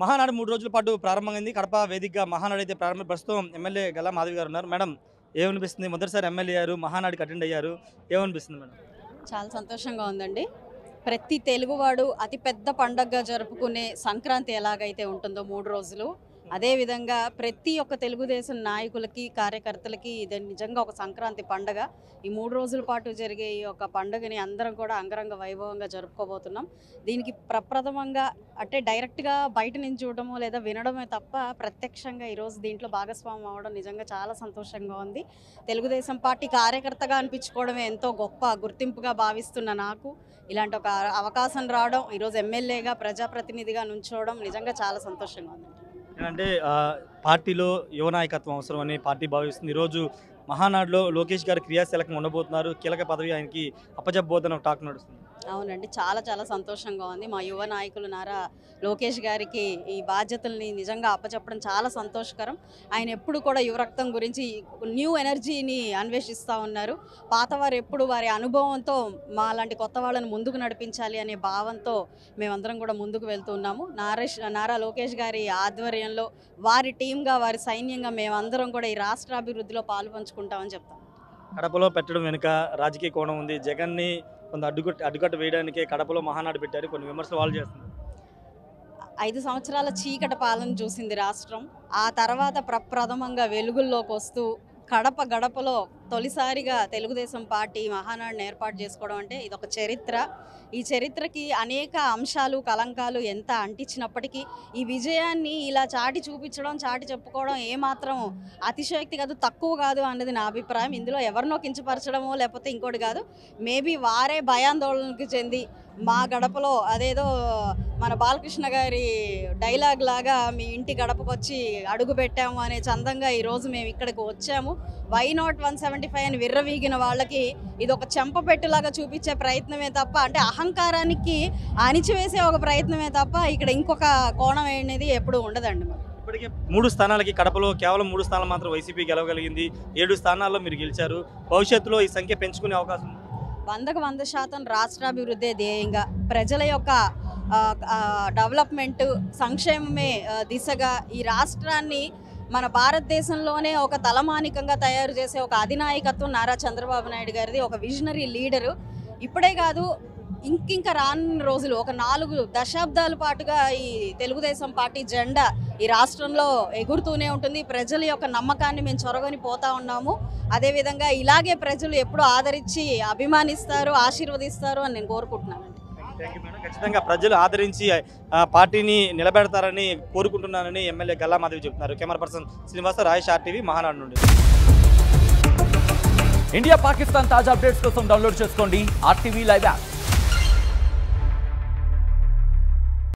మహానాడు 3 రోజుల పాటు ప్రారంభమైంది. కడప వేదికగా మహానాడు అయితే ప్రారంభం. ప్రస్తుతం ఎమ్మెల్యే గల్లా మాధవి గారు ఉన్నారు. మేడం ఏమనిపిస్తుంది? మొదటిసారి ఎమ్మెల్యే అయ్యారు, మహానాడుకి అటెండ్ అయ్యారు, ఏమనిపిస్తుంది మేడం? చాలా సంతోషంగా ఉందండి. ప్రతి తెలుగువాడు అతిపెద్ద పండగగా జరుపుకునే సంక్రాంతి ఎలాగైతే ఉంటుందో 3 రోజులు, అదేవిధంగా ప్రతి ఒక్క తెలుగుదేశం నాయకులకి, కార్యకర్తలకి ఇది నిజంగా ఒక సంక్రాంతి పండగ. ఈ 3 రోజుల పాటు జరిగే ఈ యొక్క పండుగని అందరం కూడా అంగరంగ వైభవంగా జరుపుకోబోతున్నాం. దీనికి ప్రప్రథమంగా అంటే డైరెక్ట్గా బయట నుంచి చూడడమో లేదా వినడమే తప్ప ప్రత్యక్షంగా ఈరోజు దీంట్లో భాగస్వామ్యం అవ్వడం నిజంగా చాలా సంతోషంగా ఉంది. తెలుగుదేశం పార్టీ కార్యకర్తగా అనిపించుకోవడమే ఎంతో గొప్ప గుర్తింపుగా భావిస్తున్న నాకు ఇలాంటి ఒక అవకాశం రావడం, ఈరోజు ఎమ్మెల్యేగా ప్రజాప్రతినిధిగా నుంచోవడం నిజంగా చాలా సంతోషంగా ఉంది. అంటే పార్టీలో యువ నాయకత్వం అవసరం అని పార్టీ భావిస్తుంది. ఈరోజు మహానాడులో లోకేష్ గారు క్రియాశీలకంగా ఉండబోతున్నారు. కీలక పదవి ఆయనకి అప్పచెప్పబోతున్న ఒక టాక్ నడుస్తుంది. అవునండి, చాలా చాలా సంతోషంగా ఉంది. మా యువ నాయకులు నారా లోకేష్ గారికి ఈ బాధ్యతల్ని నిజంగా అప్పచెప్పడం చాలా సంతోషకరం. ఆయన ఎప్పుడు కూడా యువరక్తం గురించి న్యూ ఎనర్జీని అన్వేషిస్తూ ఉన్నారు. పాతవారు ఎప్పుడు వారి అనుభవంతో మా లాంటి కొత్త వాళ్ళని ముందుకు నడిపించాలి అనే భావంతో మేమందరం కూడా ముందుకు వెళ్తున్నాము. నారా లోకేష్ గారి ఆధ్వర్యంలో వారి టీంగా, వారి సైన్యంగా మేమందరం కూడా ఈ రాష్ట్రాభివృద్ధిలో పాలు పంచుకుంటామని చెప్తాం. కడపలో పెట్టడం వెనుక రాజకీయ కోణం ఉంది. జగన్ని కొంత అడ్డుకట్ట వేయడానికే కడపలో మహానాడు పెట్టారు. కొన్ని విమర్శలు వాళ్ళు చేస్తున్నారు. 5 సంవత్సరాల చీకటి పాలన చూసింది రాష్ట్రం. ఆ తర్వాత ప్రప్రథమంగా వెలుగుల్లోకి వస్తూ కడప గడపలో తొలిసారిగా తెలుగుదేశం పార్టీ మహానాడుని ఏర్పాటు చేసుకోవడం అంటే ఇదొక చరిత్ర. ఈ చరిత్రకి అనేక అంశాలు, కలంకాలు ఎంత అంటించినప్పటికీ ఈ విజయాన్ని ఇలా చాటి చూపించడం, చాటి చెప్పుకోవడం ఏమాత్రం అతిశయోక్తి కాదు, తక్కువ కాదు అన్నది నా అభిప్రాయం. ఇందులో ఎవరినో కించపరచడమో లేకపోతే ఇంకోటి కాదు. మేబీ వారే భయాందోళనకు చెంది మా గడపలో అదేదో మన బాలకృష్ణ గారి డైలాగ్ లాగా మీ ఇంటి గడపకు వచ్చి అడుగు పెట్టాము అనే చందంగా ఈరోజు మేము ఇక్కడికి వచ్చాము. వై నాట్ 175 అని విర్రవీగిన వాళ్ళకి ఇది ఒక చెంపపెట్టులాగా చూపించే ప్రయత్నమే తప్ప, అంటే అహంకారానికి అణిచివేసే ఒక ప్రయత్నమే తప్ప ఇక్కడ ఇంకొక కోణం అనేది ఎప్పుడు ఉండదండి. ఇప్పటికే 3 స్థానాలకి కడపలో కేవలం 3 స్థానాలు మాత్రం వైసీపీ గెలవగలిగింది. 7 స్థానాల్లో మీరు గెలిచారు. భవిష్యత్తులో ఈ సంఖ్య పెంచుకునే అవకాశం ఉంది. 100% రాష్ట్రాభివృద్ధి ధ్యేయంగా ప్రజల యొక్క డెవలప్మెంట్, సంక్షేమమే దిశగా ఈ రాష్ట్రాన్ని మన భారతదేశంలోనే ఒక తలమానికంగా తయారు చేసే ఒక అధినాయకత్వం నారా చంద్రబాబు నాయుడు గారిది. ఒక విజనరీ లీడరు. ఇప్పుడే కాదు, ఇంకింక రానున్న రోజులు ఒక 4 దశాబ్దాల పాటుగా ఈ తెలుగుదేశం పార్టీ జెండా ఈ రాష్ట్రంలో ఎగురుతూనే ఉంటుంది. ప్రజల యొక్క నమ్మకాన్ని మేము చొరగని పోతా ఉన్నాము. అదేవిధంగా ఇలాగే ప్రజలు ఎప్పుడు ఆదరించి అభిమానిస్తారు, ఆశీర్వదిస్తారు అని నేను కోరుకుంటున్నానండి. ఖచ్చితంగా ప్రజలు ఆదరించి పార్టీని నిలబెడతారని కోరుకుంటున్నానని ఎమ్మెల్యే గల్లా మాధవి చెప్తున్నారు. Camera person Srinivasa, Rayesh, RTV, Mahanadu నుండి. ఇండియా పాకిస్తాన్ తాజా అప్డేట్స్ కోసం డౌన్లోడ్ చేసుకోండి RTV లైవ్ యాప్.